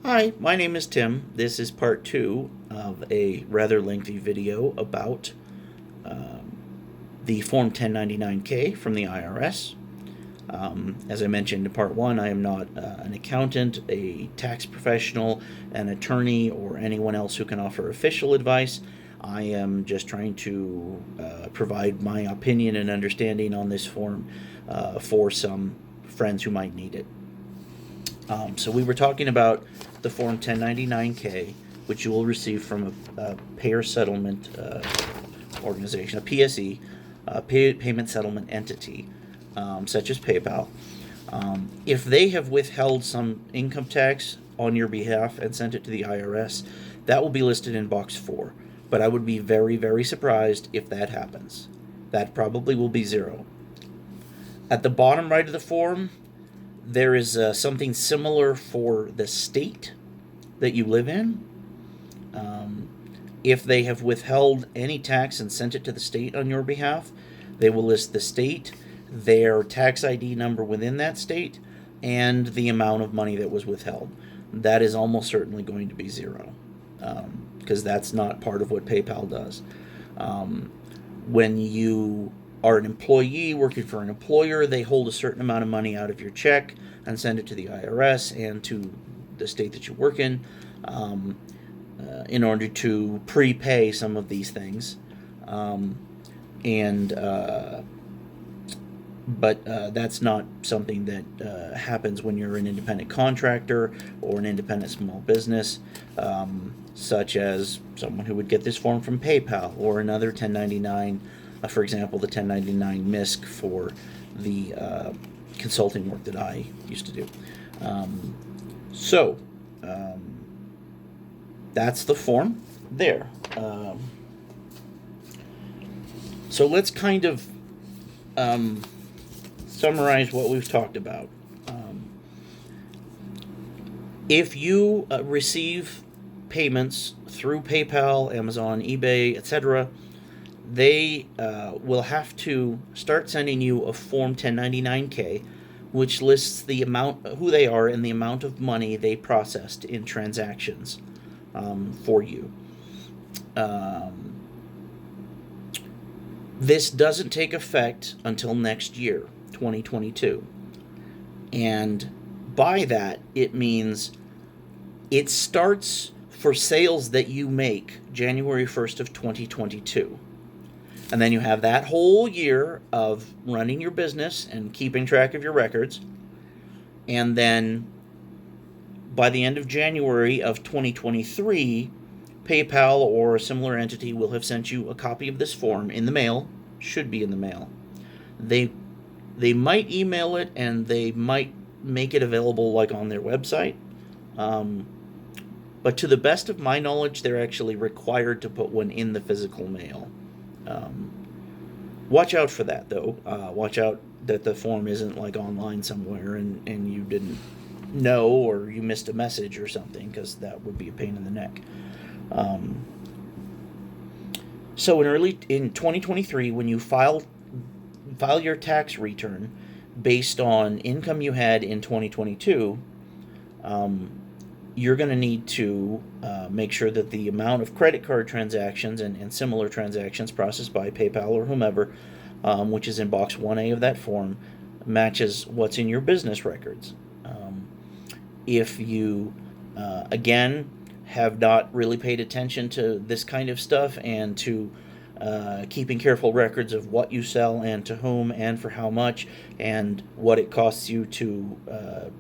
Hi, my name is Tim. This is part two of a rather lengthy video about the Form 1099-K from the IRS. As I mentioned in part one, I am not an accountant, a tax professional, an attorney, or anyone else who can offer official advice. I am just trying to provide my opinion and understanding on this form for some friends who might need it. So we were talking about the Form 1099-K, which you will receive from a payer settlement organization, a PSE, payment settlement entity, such as PayPal. If they have withheld some income tax on your behalf and sent it to the IRS, that will be listed in box 4. But I would be very, very surprised if that happens. That probably will be 0. At the bottom right of the form, there is something similar for the state that you live in. If they have withheld any tax and sent it to the state on your behalf, they will list the state, their tax ID number within that state, and the amount of money that was withheld. That is almost certainly going to be 0, because that's not part of what PayPal does. When you are an employee working for an employer, they hold a certain amount of money out of your check and send it to the IRS and to the state that you work in order to prepay some of these things. And But that's not something that happens when you're an independent contractor or an independent small business, such as someone who would get this form from PayPal or another 1099, for example, the 1099 MISC for the consulting work that I used to do. So that's the form there. So let's kind of summarize what we've talked about. If you receive payments through PayPal, Amazon, eBay, etc., they will have to start sending you a Form 1099-K, which lists the amount, who they are, and the amount of money they processed in transactions for you. This doesn't take effect until next year, 2022. And by that, it means it starts for sales that you make January 1st of 2022. And then you have that whole year of running your business and keeping track of your records. And then by the end of January of 2023, PayPal or a similar entity will have sent you a copy of this form in the mail. Should be in the mail. They might email it, and they might make it available like on their website. But to the best of my knowledge, they're actually required to put one in the physical mail. Watch out for that, though. Watch out that the form isn't like online somewhere and you didn't know, or you missed a message or something, because that would be a pain in the neck. So in 2023, when you file your tax return based on income you had in 2022, you're going to need to make sure that the amount of credit card transactions and similar transactions processed by PayPal or whomever, which is in box 1A of that form, matches what's in your business records. If you, again, have not really paid attention to this kind of stuff and to keeping careful records of what you sell and to whom and for how much and what it costs you to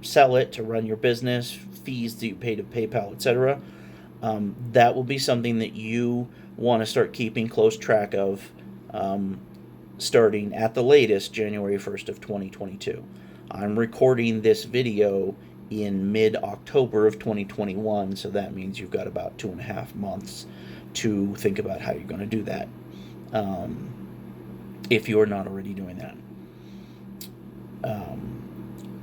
sell it, to run your business, fees that you pay to PayPal, etc., that will be something that you want to start keeping close track of, starting at the latest January 1st of 2022. I'm recording this video in mid-October of 2021, so that means you've got about 2.5 months to think about how you're going to do that, if you are not already doing that.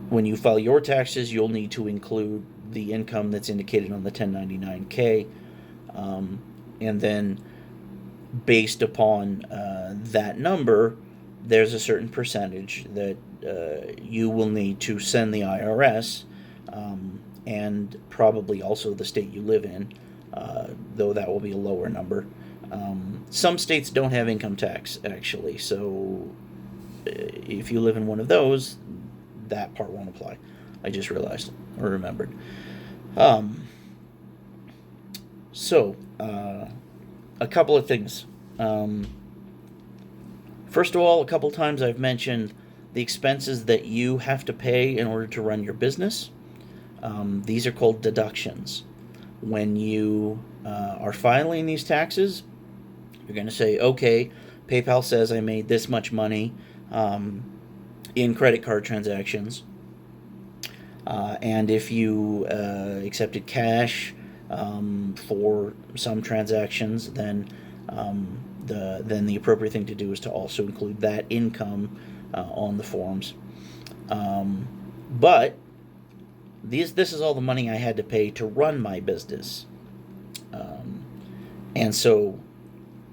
When you file your taxes, you'll need to include the income that's indicated on the 1099-K, and then based upon that number, there's a certain percentage that you will need to send the IRS and probably also the state you live in, though that will be a lower number. Some states don't have income tax, actually, so if you live in one of those, that part won't apply. I just realized or remembered. Um, so, a couple of things. Um, First of all, a couple times I've mentioned the expenses that you have to pay in order to run your business. These are called deductions. When you are filing these taxes, you're going to say, okay, PayPal says I made this much money in credit card transactions. And if you accepted cash for some transactions, then the appropriate thing to do is to also include that income on the forms. But this is all the money I had to pay to run my business, and so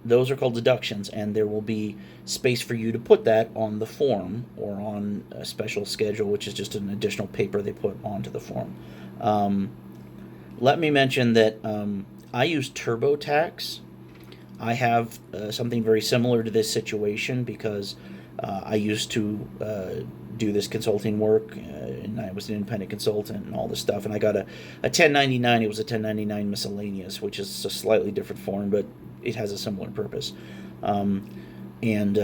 those are called deductions, and there will be space for you to put that on the form or on a special schedule, which is just an additional paper they put onto the form. Let me mention that I use TurboTax. I have something very similar to this situation because I used to do this consulting work, and I was an independent consultant and all this stuff. And I got a 1099. It was a 1099 miscellaneous, which is a slightly different form, but it has a similar purpose. And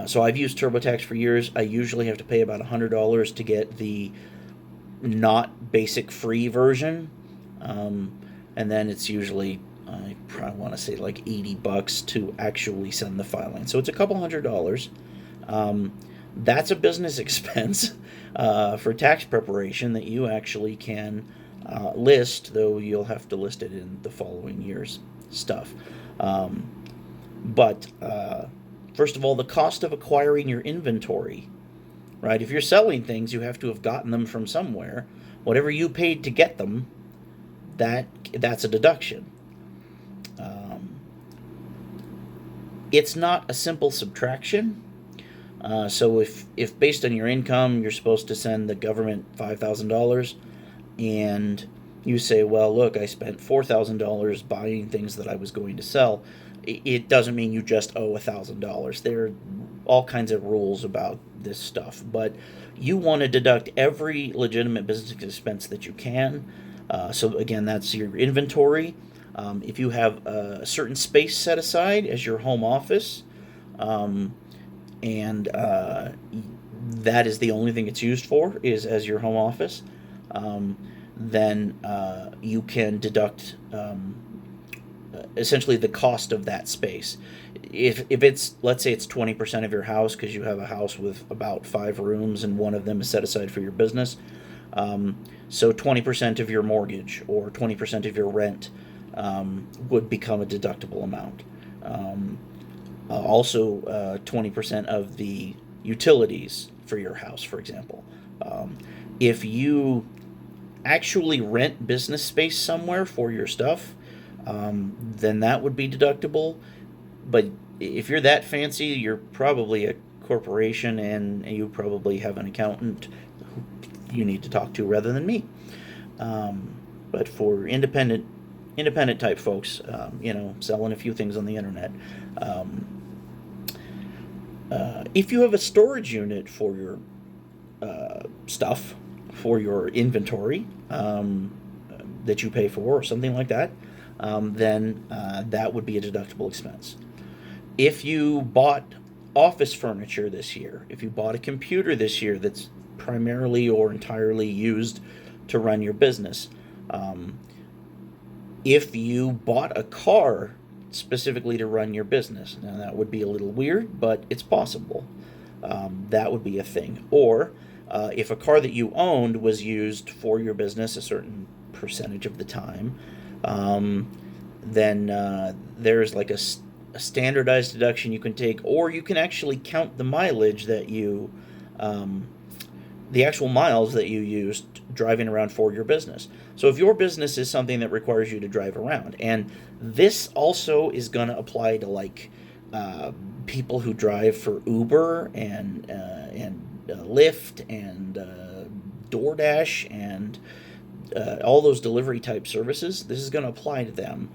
so I've used TurboTax for years. I usually have to pay about $100 to get the not basic free version, and then it's usually, I probably want to say, like $80 to actually send the filing. So it's a couple $100. That's a business expense for tax preparation that you actually can list, though you'll have to list it in the following year's stuff. But first of all, the cost of acquiring your inventory, right? If you're selling things, you have to have gotten them from somewhere. Whatever you paid to get them, that's a deduction. It's not a simple subtraction. So if based on your income, you're supposed to send the government $5,000, and you say, well, look, I spent $4,000 buying things that I was going to sell, it doesn't mean you just owe $1,000. There are all kinds of rules about this stuff, but you want to deduct every legitimate business expense that you can. So again, that's your inventory. If you have a certain space set aside as your home office, and that is the only thing it's used for, is as your home office, then you can deduct essentially the cost of that space. If it's, let's say it's 20% of your house, because you have a house with about 5 rooms and one of them is set aside for your business, so 20% of your mortgage or 20% of your rent would become a deductible amount. Also, 20% of the utilities for your house, for example. If you actually rent business space somewhere for your stuff, then that would be deductible. But if you're that fancy, you're probably a corporation, and you probably have an accountant who you need to talk to rather than me. But for independent type folks, selling a few things on the internet, if you have a storage unit for your stuff, for your inventory, that you pay for or something like that, then that would be a deductible expense. If you bought office furniture this year, if you bought a computer this year that's primarily or entirely used to run your business, if you bought a car specifically to run your business, now that would be a little weird, but it's possible. That would be a thing. Or if a car that you owned was used for your business a certain percentage of the time, then there's like a standardized deduction you can take, or you can actually count the mileage that you, the actual miles that you used driving around for your business. So if your business is something that requires you to drive around, and this also is going to apply to like people who drive for Uber and Lyft and DoorDash and all those delivery type services, this is going to apply to them.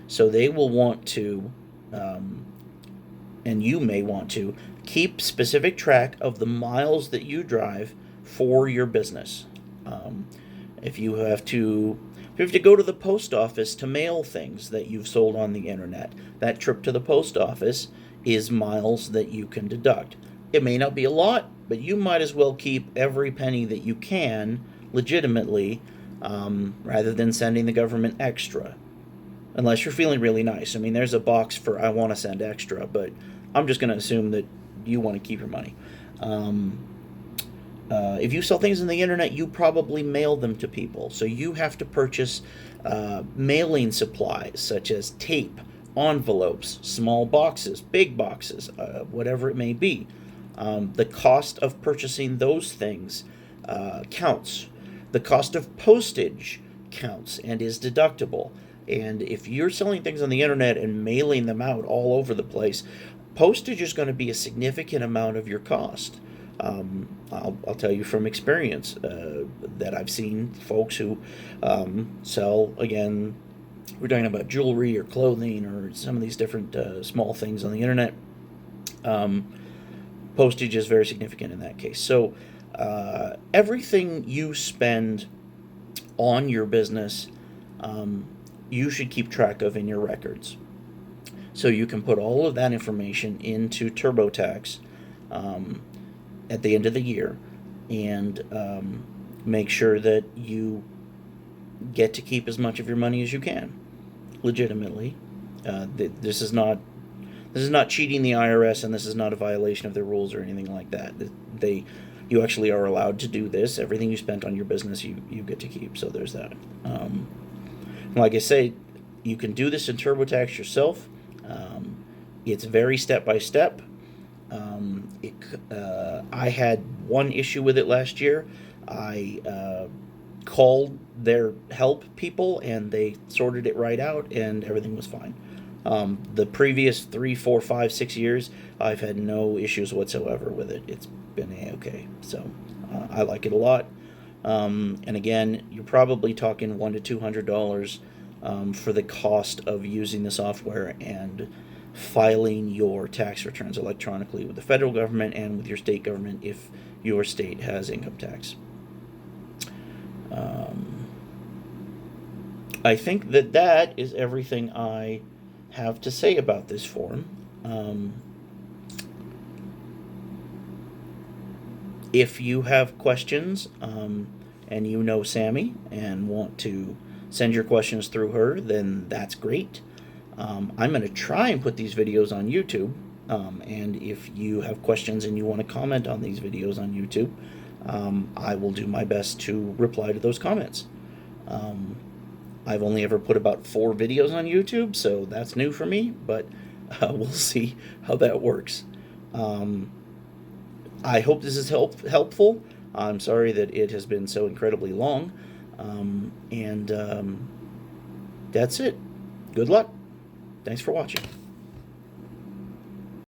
So they will want to, and you may want to, keep specific track of the miles that you drive for your business. If you have to go to the post office to mail things that you've sold on the internet, that trip to the post office is miles that you can deduct. It may not be a lot, but you might as well keep every penny that you can legitimately, rather than sending the government extra. Unless you're feeling really nice. I mean, there's a box for I want to send extra, but I'm just going to assume that you want to keep your money. If you sell things on the internet, you probably mail them to people. So you have to purchase mailing supplies such as tape, envelopes, small boxes, big boxes, whatever it may be. The cost of purchasing those things counts. The cost of postage counts and is deductible. And if you're selling things on the internet and mailing them out all over the place, postage is going to be a significant amount of your cost. I'll tell you from experience that I've seen folks who sell, again, we're talking about jewelry or clothing or some of these different small things on the internet. Postage is very significant in that case. So everything you spend on your business, you should keep track of in your records. So you can put all of that information into TurboTax at the end of the year and make sure that you get to keep as much of your money as you can, legitimately. This is not cheating the IRS, and this is not a violation of their rules or anything like that. You actually are allowed to do this. Everything you spent on your business, you get to keep. So there's that. Like I say, you can do this in TurboTax yourself. It's very step by step. I had one issue with it last year. I called their help people, and they sorted it right out, and everything was fine. The previous 3, 4, 5, 6 years, I've had no issues whatsoever with it. It's been a-okay. So I like it a lot. And again, you're probably talking $100 to $200 for the cost of using the software and filing your tax returns electronically with the federal government and with your state government if your state has income tax. I think that is everything I have to say about this form. If you have questions and you know Sammy and want to send your questions through her, then that's great. I'm going to try and put these videos on YouTube, and if you have questions and you want to comment on these videos on YouTube, I will do my best to reply to those comments. I've only ever put about 4 videos on YouTube, so that's new for me, but we'll see how that works. I hope this is helpful. I'm sorry that it has been so incredibly long, and that's it. Good luck. Thanks for watching.